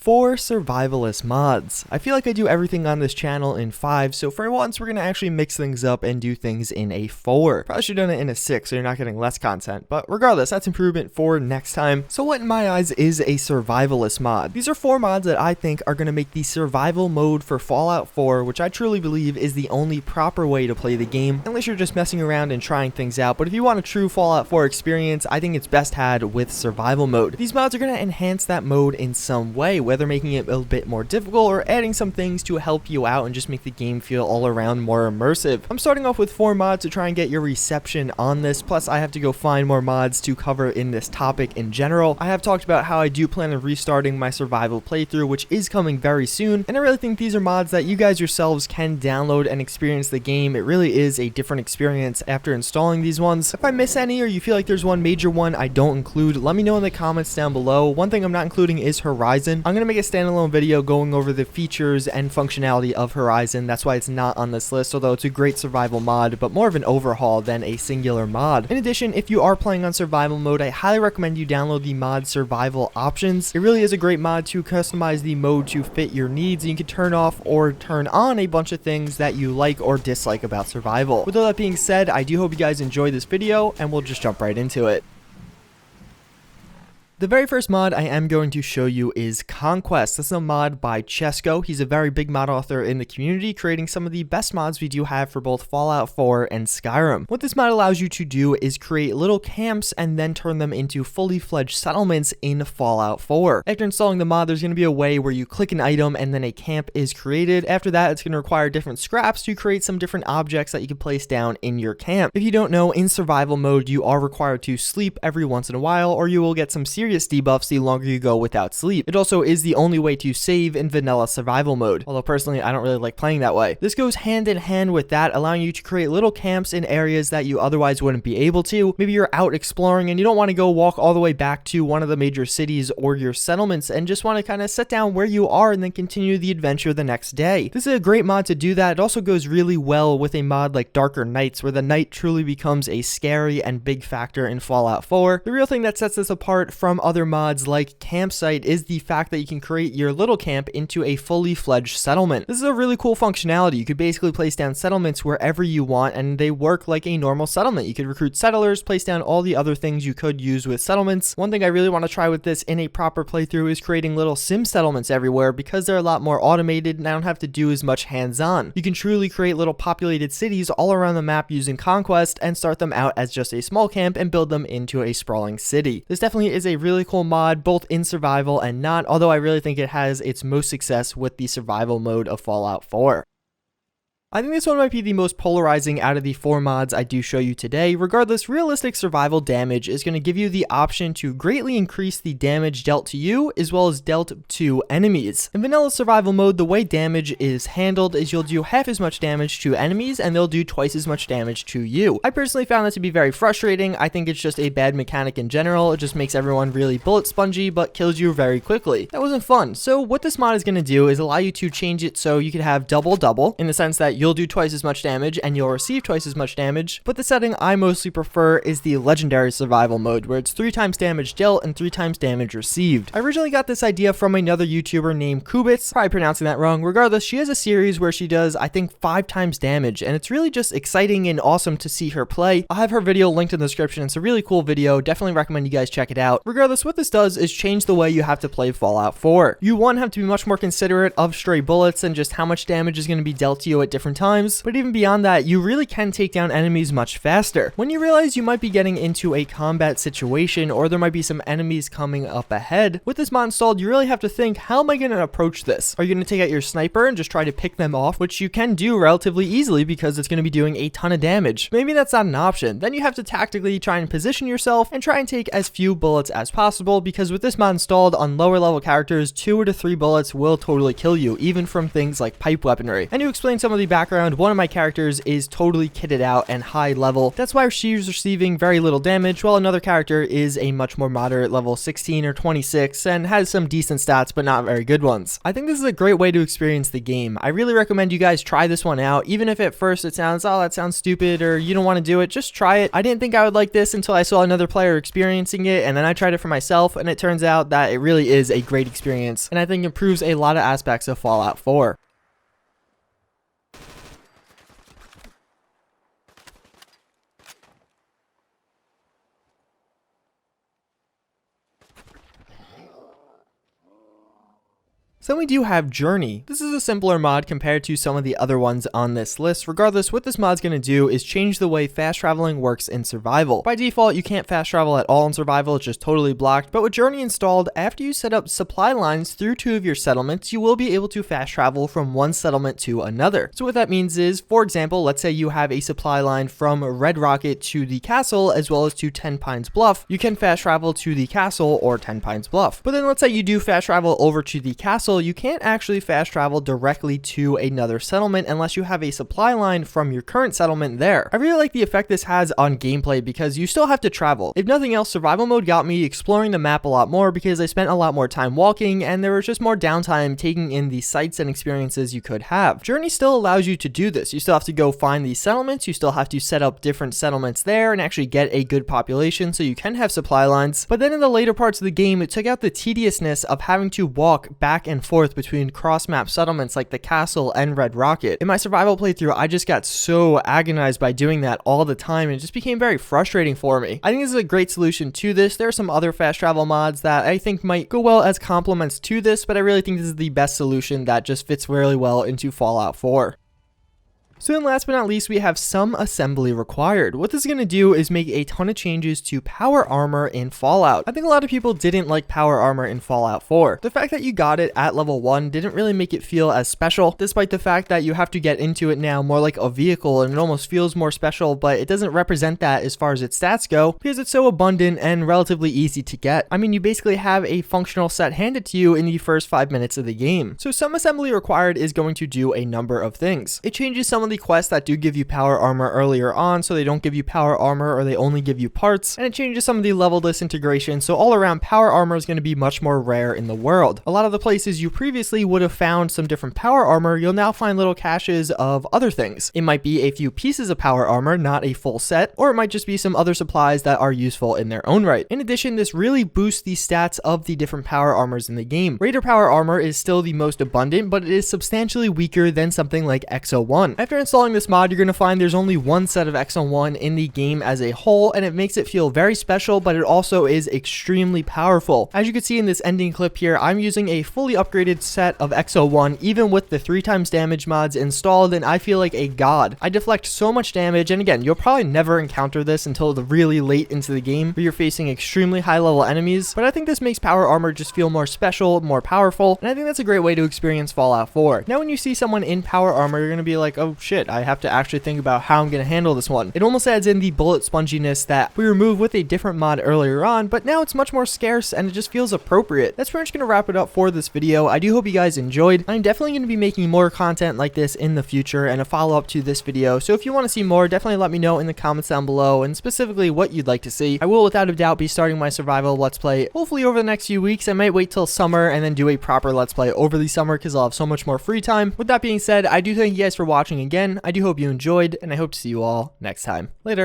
4 survivalist mods. I feel like I do everything on this channel in 5, so for once we're going to actually mix things up and do things in a 4. Probably should have done it in a 6 so you're not getting less content, but regardless, that's improvement for next time. So what in my eyes is a survivalist mod? These are 4 mods that I think are going to make the survival mode for Fallout 4, which I truly believe is the only proper way to play the game, unless you're just messing around and trying things out. But if you want a true Fallout 4 experience, I think it's best had with survival mode. These mods are going to enhance that mode in some way, whether making it a bit more difficult or adding some things to help you out and just make the game feel all around more immersive. I'm starting off with 4 mods to try and get your reception on this, plus I have to go find more mods to cover in this topic in general. I have talked about how I do plan on restarting my survival playthrough, which is coming very soon, and I really think these are mods that you guys yourselves can download and experience the game. It really is a different experience after installing these ones. If I miss any or you feel like there's one major one I don't include, let me know in the comments down below. One thing I'm not including is Horizon. I'm going to make a standalone video going over the features and functionality of Horizon. That's why it's not on this list, although it's a great survival mod, but more of an overhaul than a singular mod. In addition, if you are playing on survival mode, I highly recommend you download the mod Survival Options. It really is a great mod to customize the mode to fit your needs, and you can turn off or turn on a bunch of things that you like or dislike about survival. With all that being said, I do hope you guys enjoyed this video, and we'll just jump right into it. The very first mod I am going to show you is Conquest. This is a mod by Chesco. He's a very big mod author in the community, creating some of the best mods we do have for both Fallout 4 and Skyrim. What this mod allows you to do is create little camps and then turn them into fully fledged settlements in Fallout 4. After installing the mod, there's going to be a way where you click an item and then a camp is created. After that, it's going to require different scraps to create some different objects that you can place down in your camp. If you don't know, in survival mode, you are required to sleep every once in a while, or you will get some serious debuffs the longer you go without sleep. It also is the only way to save in vanilla survival mode, although personally I don't really like playing that way. This goes hand in hand with that, allowing you to create little camps in areas that you otherwise wouldn't be able to. Maybe you're out exploring and you don't want to go walk all the way back to one of the major cities or your settlements and just want to kind of sit down where you are and then continue the adventure the next day. This is a great mod to do that. It also goes really well with a mod like Darker Nights, where the night truly becomes a scary and big factor in Fallout 4. The real thing that sets this apart from other mods like Campsite is the fact that you can create your little camp into a fully fledged settlement. This is a really cool functionality. You could basically place down settlements wherever you want and they work like a normal settlement. You could recruit settlers, place down all the other things you could use with settlements. One thing I really want to try with this in a proper playthrough is creating little sim settlements everywhere, because they're a lot more automated and I don't have to do as much hands-on. You can truly create little populated cities all around the map using Conquest and start them out as just a small camp and build them into a sprawling city. This definitely is a really cool mod, both in survival and not, although I really think it has its most success with the survival mode of Fallout 4. I think this one might be the most polarizing out of the 4 mods I do show you today. Regardless, realistic survival damage is going to give you the option to greatly increase the damage dealt to you as well as dealt to enemies. In vanilla survival mode, the way damage is handled is you'll do half as much damage to enemies and they'll do twice as much damage to you. I personally found that to be very frustrating. I think it's just a bad mechanic in general. It just makes everyone really bullet spongy but kills you very quickly. That wasn't fun. So what this mod is going to do is allow you to change it so you can have double in the sense that you'll do twice as much damage and you'll receive twice as much damage, but the setting I mostly prefer is the legendary survival mode, where it's 3 times damage dealt and 3 times damage received. I originally got this idea from another YouTuber named Kubits, probably pronouncing that wrong. Regardless, she has a series where she does, I think, 5 times damage, and it's really just exciting and awesome to see her play. I'll have her video linked in the description. It's a really cool video. Definitely recommend you guys check it out. Regardless, what this does is change the way you have to play Fallout 4. You, one, have to be much more considerate of stray bullets and just how much damage is going to be dealt to you at different times. But even beyond that, you really can take down enemies much faster. When you realize you might be getting into a combat situation or there might be some enemies coming up ahead, with this mod installed, you really have to think, how am I going to approach this? Are you going to take out your sniper and just try to pick them off, which you can do relatively easily because it's going to be doing a ton of damage? Maybe that's not an option. Then you have to tactically try and position yourself and try and take as few bullets as possible, because with this mod installed on lower level characters, 2 to 3 bullets will totally kill you, even from things like pipe weaponry. And to explain some of the background background, one of my characters is totally kitted out and high level. That's why she's receiving very little damage, while another character is a much more moderate level 16 or 26 and has some decent stats but not very good ones. I think this is a great way to experience the game. I really recommend you guys try this one out, even if at first it sounds, oh, that sounds stupid, or you don't want to do it. Just try it. I didn't think I would like this until I saw another player experiencing it, and then I tried it for myself, and it turns out that it really is a great experience, and I think improves a lot of aspects of Fallout 4. So we do have Journey. This is a simpler mod compared to some of the other ones on this list. Regardless, what this mod's going to do is change the way fast traveling works in survival. By default, you can't fast travel at all in survival, it's just totally blocked. But with Journey installed, after you set up supply lines through 2 of your settlements, you will be able to fast travel from one settlement to another. So what that means is, for example, let's say you have a supply line from Red Rocket to the castle as well as to 10 Pines Bluff. You can fast travel to the castle or 10 Pines Bluff. But then let's say you do fast travel over to the castle, you can't actually fast travel directly to another settlement unless you have a supply line from your current settlement there. I really like the effect this has on gameplay because you still have to travel. If nothing else, survival mode got me exploring the map a lot more because I spent a lot more time walking and there was just more downtime taking in the sights and experiences you could have. Journey still allows you to do this. You still have to go find these settlements, you still have to set up different settlements there and actually get a good population so you can have supply lines. But then in the later parts of the game, it took out the tediousness of having to walk back and forth between cross-map settlements like the castle and Red Rocket. In my survival playthrough, I just got so agonized by doing that all the time and it just became very frustrating for me. I think this is a great solution to this. There are some other fast travel mods that I think might go well as complements to this, but I really think this is the best solution that just fits really well into Fallout 4. So then last but not least, we have some assembly required. What this is going to do is make a ton of changes to power armor in Fallout. I think a lot of people didn't like power armor in Fallout 4. The fact that you got it at level 1 didn't really make it feel as special, despite the fact that you have to get into it now more like a vehicle and it almost feels more special, but it doesn't represent that as far as its stats go because it's so abundant and relatively easy to get. I mean, you basically have a functional set handed to you in the first 5 minutes of the game. So some assembly required is going to do a number of things. It changes some of the quests that do give you power armor earlier on, so they don't give you power armor or they only give you parts, and it changes some of the level disintegration, so all around power armor is going to be much more rare in the world. A lot of the places you previously would have found some different power armor, you'll now find little caches of other things. It might be a few pieces of power armor, not a full set, or it might just be some other supplies that are useful in their own right. In addition, this really boosts the stats of the different power armors in the game. Raider power armor is still the most abundant, but it is substantially weaker than something like X01. After installing this mod, you're going to find there's only one set of X01 in the game as a whole, and it makes it feel very special, but it also is extremely powerful. As you can see in this ending clip here, I'm using a fully upgraded set of X01, even with the 3x damage mods installed, and I feel like a god. I deflect so much damage, and again, you'll probably never encounter this until the really late into the game, where you're facing extremely high level enemies, but I think this makes power armor just feel more special, more powerful, and I think that's a great way to experience Fallout 4. Now when you see someone in power armor, you're going to be like, oh shit, I have to actually think about how I'm going to handle this one. It almost adds in the bullet sponginess that we removed with a different mod earlier on, but now it's much more scarce and it just feels appropriate. That's pretty much going to wrap it up for this video. I do hope you guys enjoyed. I'm definitely going to be making more content like this in the future and a follow-up to this video, so if you want to see more, definitely let me know in the comments down below and specifically what you'd like to see. I will without a doubt be starting my survival let's play hopefully over the next few weeks. I might wait till summer and then do a proper let's play over the summer because I'll have so much more free time. With that being said, I do thank you guys for watching again. I do hope you enjoyed, and I hope to see you all next time. Later.